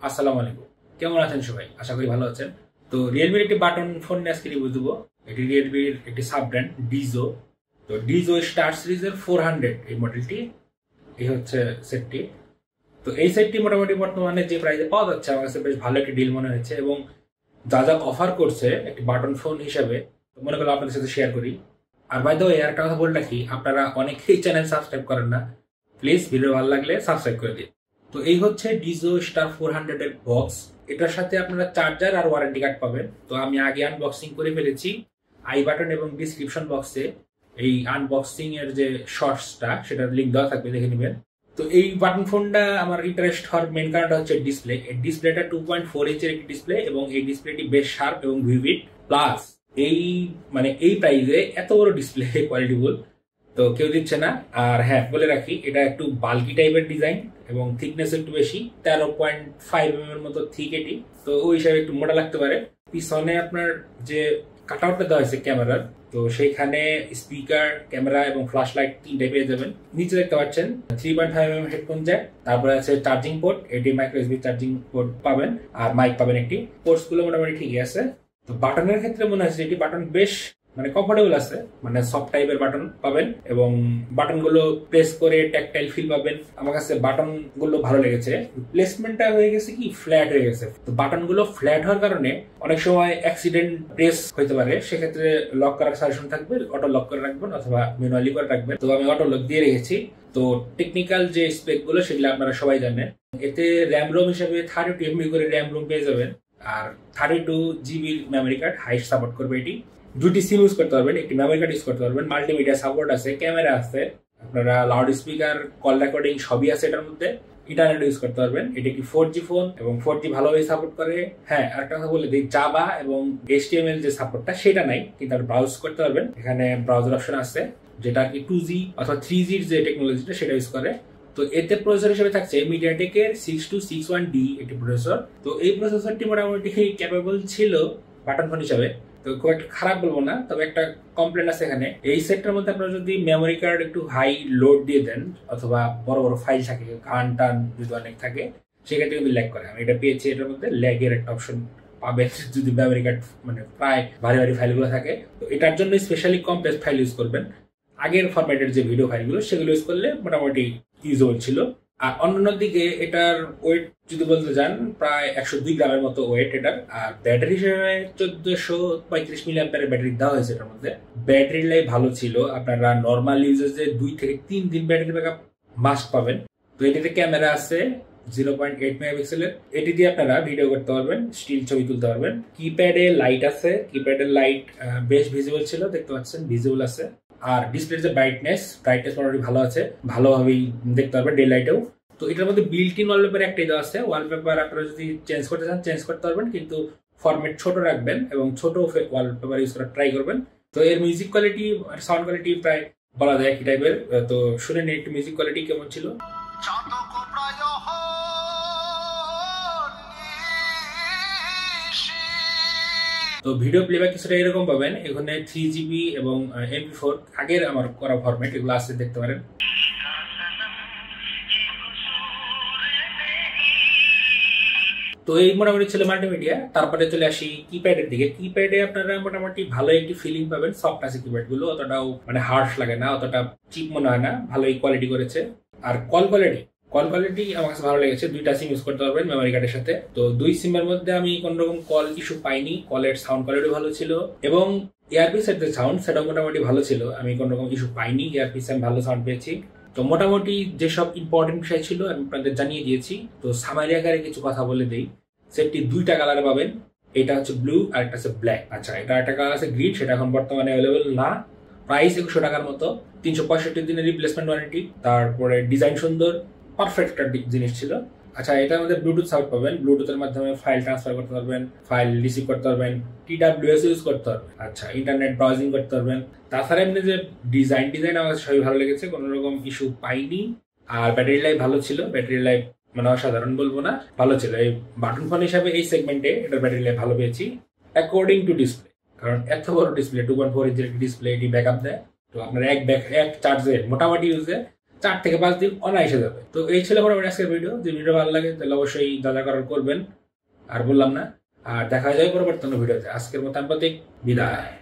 আসসালামু আলাইকুম। কেমন আছেন সবাই? আশা করি ভালো আছেন। তো রিয়েলমির একটি বাটন ফোন নিয়ে আজকে রিভিউ দেবো। এটি রিয়েলমির একটি সাব ব্র্যান্ড ডিজো। তো ডিজো স্টার সিরিজের 400 এই মডেলটি। এই হচ্ছে সেটটি। তো এই সেটটি মোটামুটি বর্তমানে যে প্রাইসে পাওয়া যাচ্ছে আমার কাছে বেশ ভালো একটি ডিল মনে হয়েছে, এবং যা যা অফার করছে একটি বাটন ফোন হিসেবে মনে করলে আপনাদের সাথে শেয়ার করি। আর বাই দ্য ওয়ে একটা কথা বলে রাখি, আপনারা অনেকেই চ্যানেল সাবস্ক্রাইব করেন না, প্লিজ ভিডিও ভালো লাগলে সাবস্ক্রাইব করে দিন। তো এই হচ্ছে ডিজো স্টার 400 এর বক্স। এটার সাথে আপনারা চার্জার আর ওয়ারেন্টি কার্ড পাবেন। তো আমি আগে আনবক্সিং করে ফেলেছি। আই বাটন এবং ডিসক্রিপশন বক্সে এই আনবক্সিং এর যে শর্টসটা সেটার লিঙ্ক দেওয়া থাকবে, দেখে নেবেন। তো এই বাটন ফোনটা আমার ইন্টারেস্ট হওয়ার মেন কারণটা হচ্ছে ডিসপ্লে। এই ডিসপ্লেটা 2.4 ইঞ্চের একটি ডিসপ্লে, এবং এই ডিসপ্লেটি বেশ শার্প এবং ভিভিড। প্লাস এই প্রাইসে এত বড় ডিসপ্লে কোয়ালিটিফুল তো কেউ দিচ্ছে না। আর হ্যাঁ, বলে রাখি এটা একটু বাল্কি টাইপের ডিজাইন এবং থিকনেস একটু বেশি, 13.5 এর মতো থিক এটি। তো ওই হিসাবে একটু মোটা লাগতে পারে। পিছনে আপনার যে কাট আউটটা দেওয়া হয়েছে ক্যামেরার, তো সেইখানে স্পিকার, ক্যামেরা এবং ফ্ল্যাশ লাইট তিনটাই পেয়ে যাবেন। নিচে দেখতে পাচ্ছেন 3.5 হেডফোন জ্যাক, তারপরে আছে চার্জিং পোর্ট, এটি মাইক্রো ইউএসবি চার্জিং পোর্ট পাবেন, আর মাইক পাবেন একটি। পোর্টস গুলো মোটামুটি ঠিকই আছে। তো বাটনের ক্ষেত্রে মনে হচ্ছে এটি বাটন বেশ কমফোর্টেবল আছে, সফট টাইপের বাটন পাবেন, এবং বাটন গুলো প্রেস করে ট্যাকটাইল ফিল পাবেন। আমার কাছে বাটন গুলো ভালো লেগেছে। প্লেসমেন্টটা হয়ে গেছে কি ফ্ল্যাট হয়ে গেছে। তো বাটন গুলো ফ্ল্যাট হওয়ার কারণে অনেক সময় অ্যাক্সিডেন্ট প্রেস হইতে পারে, সেক্ষেত্রে লক করার সাজেশন থাকবে, অটো লক করে রাখবেন অথবা ম্যানুয়ালি করে রাখবেন। তো আমি অটো লক দিয়ে রেখেছি। তো টেকনিক্যাল যে স্পেক গুলো সেগুলো আপনারা সবাই জানেন। এতে র্যাম রোম হিসেবে 32 MB করে র্যাম রোম পেয়ে যাবেন, আর 32 GB memory card highest support করবে এটি। দুটি সিম ইউজ করতে পারবেন, একটি মেমোরি কার্ড ইউজ করতে পারবেন, মাল্টিমিডিয়া সাপোর্ট আছে, ক্যামেরা আছে, আপনারা লাউড স্পিকার, কল রেকর্ডিং সবই আছে এটার মধ্যে। ইন্টারনেট ইউজ করতে পারবেন। এটি একটি 4G ফোন এবং 4G ভালোভাবে সাপোর্ট করে। হ্যাঁ, আরেকটা কথা বলে দিই, জাভা এবং HTML যে সাপোর্টটা সেটা নাই, কিন্তু আপনি ব্রাউজ করতে পারবেন। এখানে ব্রাউজার অপশন আছে, যেটা আর কি 2G অথবা 3G যে টেকনোলজিটা সেটা ইউজ করে। তো এতে প্রসেসর হিসেবে থাকছে মিডিয়াটেকের 6261D একটি প্রসেসর। তো এই প্রসেসরটি মোটামুটি ক্যাপেবল ছিল বাটন ফোন হিসাবে, তো খুব একটা খারাপ বলবো না। তবে একটা কমপ্লেন আছে এখানে, এই সেটটার মধ্যে আপনারা যদি মেমোরি কার্ড একটু হাই লোড দিয়ে দেন অথবা বড় বড় ফাইল থাকে, গান টান যদি অনেক থাকে, সেক্ষেত্রে কিন্তু ল্যাগ করে। আমি এটা পেয়েছি, এটার মধ্যে ল্যাগের একটা অপশন পাবেন যদি মেমোরি কার্ড প্রায় ভারী ভারী ফাইলগুলো থাকে। তো এটার জন্য স্পেশালি কম্প্রেস ফাইল ইউজ করবেন। আগের ফরম্যাটের যে ভিডিও ফাইলগুলো সেগুলো ইউজ করলে মোটামুটি ইউজেবল ছিল। আর অন্যান্য দিকে এটার ওয়েট যদি বলতে যান, প্রায় 102 গ্রামের মতো ওয়েট এটার। আর ব্যাটারি হিসেবে 1435 মিলিঅ্যাম্পিয়ারের ব্যাটারি দেওয়া হয়েছে এটার মধ্যে। ব্যাটারি লাইফ ভালো ছিল, আপনারা নর্মাল ইউজেসে 2 থেকে 3 দিন ব্যাটারি ব্যাকআপ মাস্ট পাবেন। তো এটিতে ক্যামেরা আছে 0.8 মেগাপিক্সেলের, এটি দিয়ে আপনারা ভিডিও করতে পারবেন, স্টিল ছবি তুলতে পারবেন। কিপ্যাডে লাইট আছে, কিপ্যাডের লাইট বেশ ভিজিবল ছিল, দেখতে পাচ্ছেন ভিজিবল আছে। আর ডিসপ্লের যে ব্রাইটনেস মোটামুটি ভালো আছে, ভালোভাবেই দেখতে পারবেন ডে লাইটেও। তো এটার মধ্যে বিল্ট ইন ওয়ালপেপার একটাই দেওয়া আছে। ওয়ালপেপার আপনারা যদি চেঞ্জ করতে চান চেঞ্জ করতে পারবেন, কিন্তু ফরম্যাট ছোট রাখবেন এবং ছোট ওয়ালপেপার ইউজ করার ট্রাই করবেন। তো এর মিউজিক কোয়ালিটি আর সাউন্ড কোয়ালিটি প্রায় বলা যায় একই টাইপের। তো শুনে নিন একটু মিউজিক কোয়ালিটি কেমন ছিল। তো ভিডিও প্লেব্যাক কিছুটা এরকম পাবেন। এখানে 3GB এবং MP4 আগের আমার করা ফরম্যাট এগুলো আছে, দেখতে পারেন। তো এই মোটামুটি ছিল মাল্টিমিডিয়া। তারপরে চলে আসি কিপ্যাডের দিকে। কিপ্যাডে আপনারা মোটামুটি ভালো একটি ফিলিং পাবেন, সফট আছে কিপ্যাড গুলো, অতটাও হার্শ লাগে না, অতটা চিপ মনে হয় না, ভালোই কোয়ালিটি করেছে। আর কল কোয়ালিটি আমার কাছে ভালো লেগেছে। 2টা সিম ইউজ করতে পারবেন মেমোরি কার্ডের সাথে। তো 2 সিমের মধ্যে আমি কোন রকম কল ইস্যু পাইনি। কলের সাউন্ড কোয়ালিটি ভালো ছিল, এবং ইয়ারপিসের যে সাউন্ড সেটা মোটামুটি ভালো ছিল, আমি কোন রকম ইস্যু পাইনি। ইয়ারপিসে আমি ভালো সাউন্ড পেয়েছি। তো মোটামুটি যেসব ইম্পর্টেন্ট বিষয় ছিল আমি আপনাদের জানিয়ে দিয়েছি। তো সামারি আকারে কিছু কথা বলে দেই। সেটটি 2টা কালারে পাবেন, এটা হচ্ছে ব্লু আর একটা হচ্ছে ব্ল্যাক। আচ্ছা, এটা একটা কালার আছে গ্রিন, সেটা এখন বর্তমানে অ্যাভেলেবল না। প্রাইস 2100 টাকার মতো, 365 দিনের রিপ্লেসমেন্ট ওয়ারেন্টি। তারপরে ডিজাইন সুন্দর, পারফেক্ট একটা জিনিস ছিল। আচ্ছা, এটার মধ্যে ব্লুটুথ সাপোর্ট পাবেন, ব্লুটুথের মাধ্যমে ফাইল ট্রান্সফার করতে পারবেন, ফাইল রিসিভ করতে পারবেন, TWS ইউজ করতে পারবেন। আচ্ছা, ইন্টারনেট ব্রাউজিং করতে পারবেন। তাছাড়া এমনি যে ডিজাইন আমার সবই ভালো লেগেছে, কোনো রকম ইস্যু পাইনি। আর ব্যাটারি লাইফ ভালো ছিল, ব্যাটারি লাইফ অসাধারণ বলবো না, ভালো ছিল। এই বাটন ফোন হিসাবে এই সেগমেন্টে এটার ব্যাটারি লাইফ ভালো পেয়েছি অ্যাকর্ডিং টু ডিসপ্লে। কারণ এত বড় ডিসপ্লে, 2.4 ইঞ্চের ডিসপ্লে, এটি ব্যাকআপ দেয়। তো আপনার এক চার্জে মোটামুটি ইউজে 4 থেকে 5 দিন অনায়াসে যাবে। তো এই ছিল মোটামুটি আজকের ভিডিও। যদি ভিডিও ভালো লাগে তাহলে অবশ্যই যা যা করার করবেন, আর বললাম না। আর দেখা যায় পরবর্তী ভিডিওতে। আজকের মতো আমি প্রতীক, বিদায়।